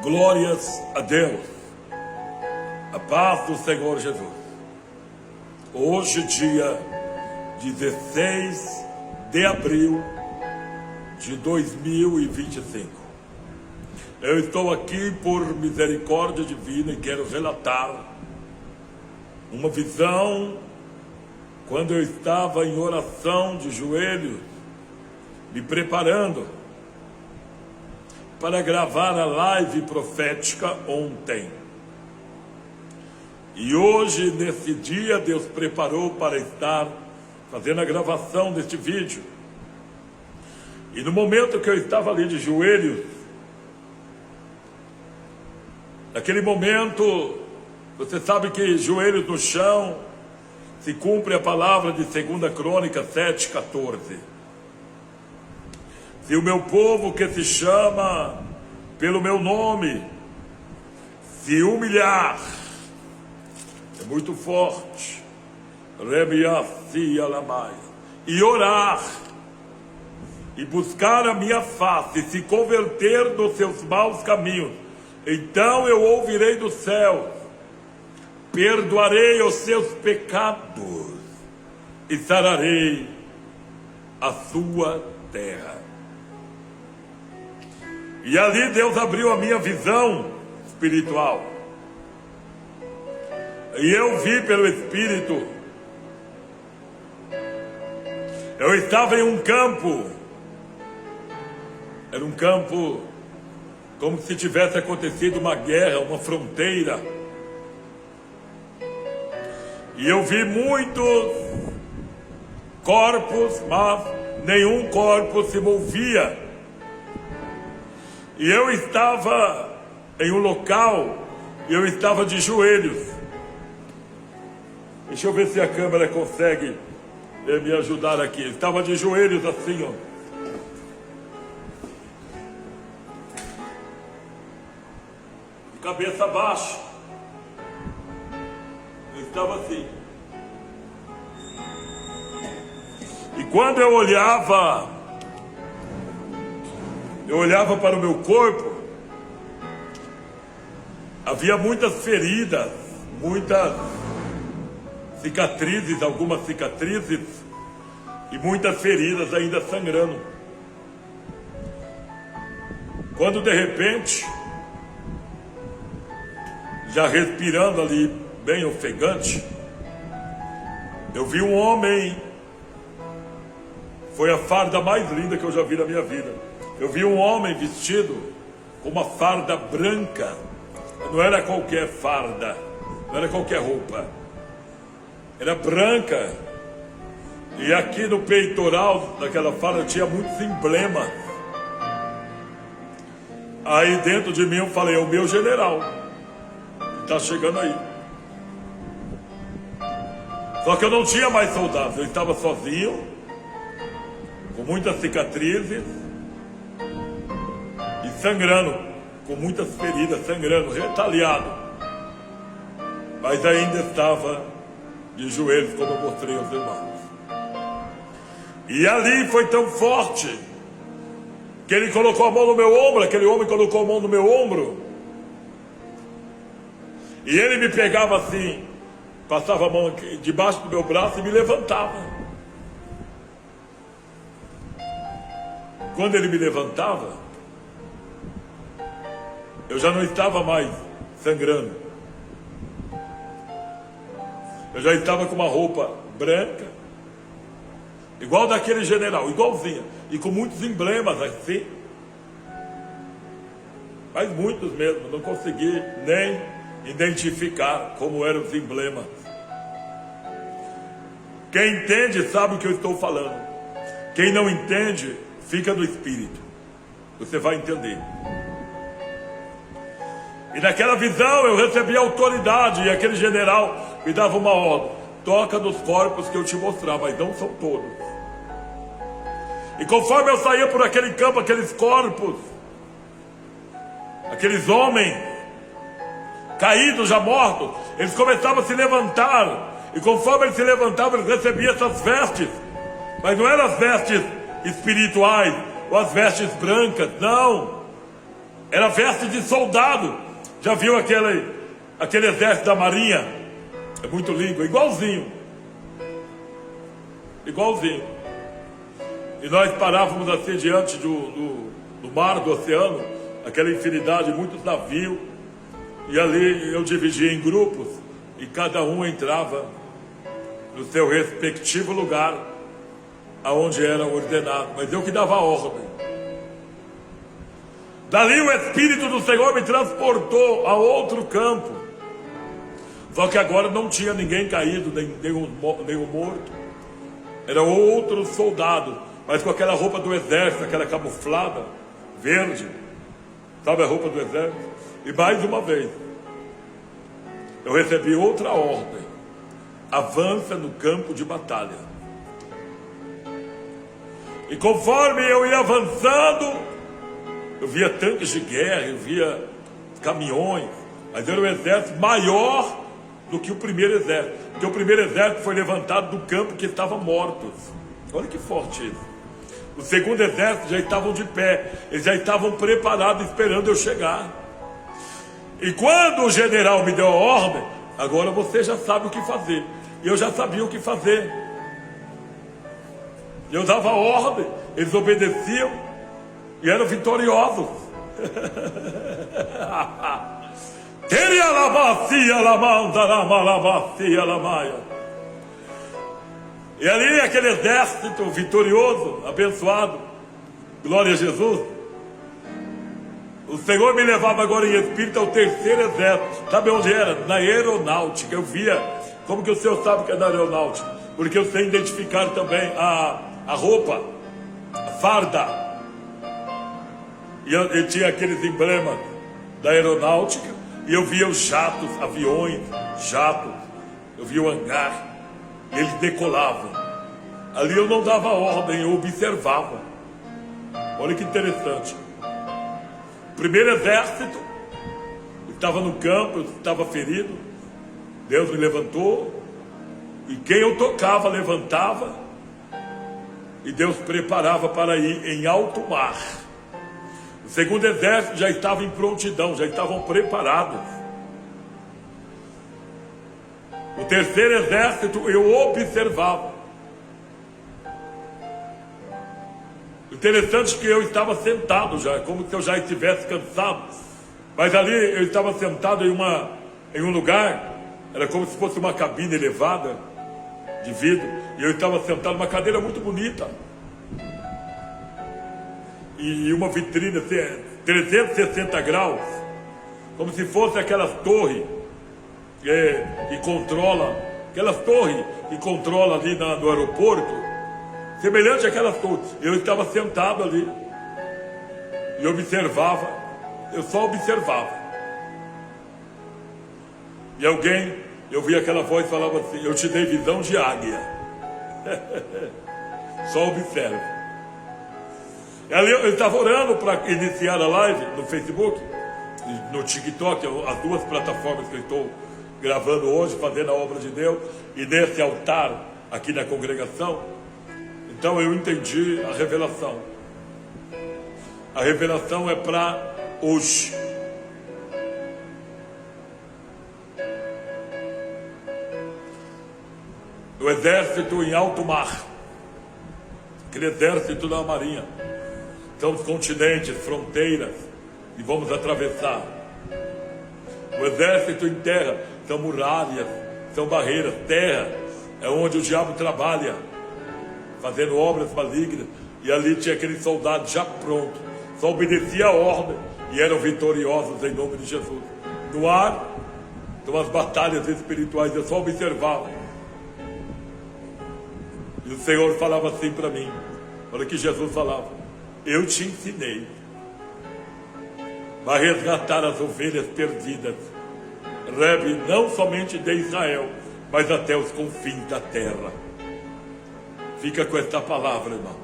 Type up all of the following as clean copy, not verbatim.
Glórias a Deus, a paz do Senhor Jesus. Hoje, dia 16 de abril de 2025. Eu estou aqui por misericórdia divina e quero relatar uma visão quando eu estava em oração de joelhos, me preparando para gravar a live profética ontem. E hoje, nesse dia, Deus preparou para estar fazendo a gravação deste vídeo. E no momento que eu estava ali de joelhos, naquele momento, você sabe que joelhos no chão, se cumpre a palavra de 2 Crônicas 7,14. Se o meu povo que se chama pelo meu nome se humilhar, é muito forte, e orar, e buscar a minha face, e se converter dos seus maus caminhos, então eu ouvirei do céu, perdoarei os seus pecados e sararei a sua terra. E ali Deus abriu a minha visão espiritual. E eu vi pelo Espírito. Eu estava em um campo. Era um campo como se tivesse acontecido uma guerra, uma fronteira. E eu vi muitos corpos, mas nenhum corpo se movia. E eu estava em um local, e eu estava de joelhos. Deixa eu ver se a câmera consegue me ajudar aqui. Eu estava de joelhos assim, ó. Cabeça baixa. Eu estava assim. E quando eu olhava para o meu corpo, havia muitas feridas, muitas cicatrizes, algumas cicatrizes, e muitas feridas ainda sangrando. Quando de repente, já respirando ali, bem ofegante, eu vi um homem. Foi a farda mais linda que eu já vi na minha vida. Eu vi um homem vestido com uma farda branca. Não era qualquer farda, não era qualquer roupa. Era branca. E aqui no peitoral daquela farda tinha muitos emblemas. Aí dentro de mim eu falei, é o meu general. Está chegando aí. Só que eu não tinha mais soldados. Eu estava sozinho, com muitas cicatrizes e sangrando, com muitas feridas, sangrando, retalhado. Mas ainda estava de joelhos, como eu mostrei aos irmãos. E ali foi tão forte que ele colocou a mão no meu ombro, aquele homem colocou a mão no meu ombro. E ele me pegava assim, passava a mão aqui, debaixo do meu braço e me levantava. Quando ele me levantava, eu já não estava mais sangrando. Eu já estava com uma roupa branca, igual daquele general, igualzinha, e com muitos emblemas assim. Mas muitos mesmo, não consegui nem identificar como eram os emblemas. Quem entende sabe o que eu estou falando. Quem não entende, fica no espírito. Você vai entender. E naquela visão eu recebi autoridade. E aquele general me dava uma ordem: toca nos corpos que eu te mostrar, mas não são todos. E conforme eu saía por aquele campo, aqueles corpos, aqueles homens caídos, já mortos, eles começavam a se levantar. E conforme eles se levantavam, eles recebiam essas vestes. Mas não eram as vestes espirituais ou as vestes brancas, não. Era veste de soldado. Já viu aquele exército da marinha? É muito lindo, é igualzinho. Igualzinho. E nós parávamos assim diante do mar, do oceano, aquela infinidade, muitos navios. E ali eu dividia em grupos e cada um entrava no seu respectivo lugar, aonde era ordenado. Mas eu que dava a ordem. Dali o Espírito do Senhor me transportou a outro campo. Só que agora não tinha ninguém caído, nenhum morto. Era outro soldado, mas com aquela roupa do exército, aquela camuflada, verde. Sabe a roupa do exército? E mais uma vez, eu recebi outra ordem. Avança no campo de batalha. E conforme eu ia avançando, eu via tanques de guerra, eu via caminhões, mas era um exército maior do que o primeiro exército, porque o primeiro exército foi levantado do campo que estavam mortos. Olha que forte isso. O segundo exército já estavam de pé, eles já estavam preparados, esperando eu chegar. E quando o general me deu a ordem, agora você já sabe o que fazer. E eu já sabia o que fazer. Eu dava a ordem, eles obedeciam e eram vitoriosos. Teria lavacia, lamanda, lavacia, lamaia. E ali aquele exército vitorioso, abençoado, glória a Jesus. O Senhor me levava agora em espírito ao terceiro exército. Sabe onde era? Na aeronáutica. Eu via, como que o senhor sabe que é na aeronáutica? Porque eu sei identificar também a roupa, a farda. E eu tinha aqueles emblemas da aeronáutica. E eu via os jatos, aviões, jatos. Eu via o hangar. E eles decolavam. Ali eu não dava ordem, eu observava. Olha que interessante. O primeiro exército estava no campo, eu estava ferido. Deus me levantou. E quem eu tocava, levantava. E Deus preparava para ir em alto mar. O segundo exército já estava em prontidão, já estavam preparados. O terceiro exército eu observava. Interessante que eu estava sentado já, como se eu já estivesse cansado. Mas ali eu estava sentado em um lugar, era como se fosse uma cabine elevada de vidro. E eu estava sentado numa cadeira muito bonita. E uma vitrine assim, 360 graus, como se fosse aquelas torres que controla, aquelas torres que controla ali no aeroporto, semelhante àquelas torres. Eu estava sentado ali e observava, eu só observava. E eu vi aquela voz falava assim: eu te dei visão de águia. Só observa. Ali eu estava orando para iniciar a live no Facebook, no TikTok, as duas plataformas que eu estou gravando hoje, fazendo a obra de Deus, e nesse altar aqui na congregação. Então eu entendi a revelação. A revelação é para hoje. O exército em alto mar, aquele exército da marinha. São os continentes, fronteiras, e vamos atravessar. O exército em terra são muralhas, são barreiras. Terra é onde o diabo trabalha, fazendo obras malignas. E ali tinha aquele soldado já pronto, só obedecia a ordem e eram vitoriosos em nome de Jesus. No ar, são as batalhas espirituais, eu só observava. E o Senhor falava assim para mim, olha que Jesus falava: eu te ensinei a resgatar as ovelhas perdidas, Rebe, não somente de Israel, mas até os confins da terra. Fica com esta palavra, irmãos.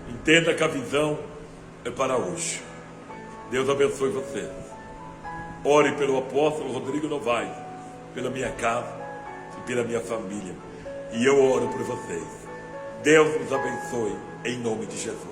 Entenda que a visão é para hoje. Deus abençoe vocês. Ore pelo apóstolo Rodrigo Novaes, pela minha casa e pela minha família. E eu oro por vocês. Deus nos abençoe, em nome de Jesus.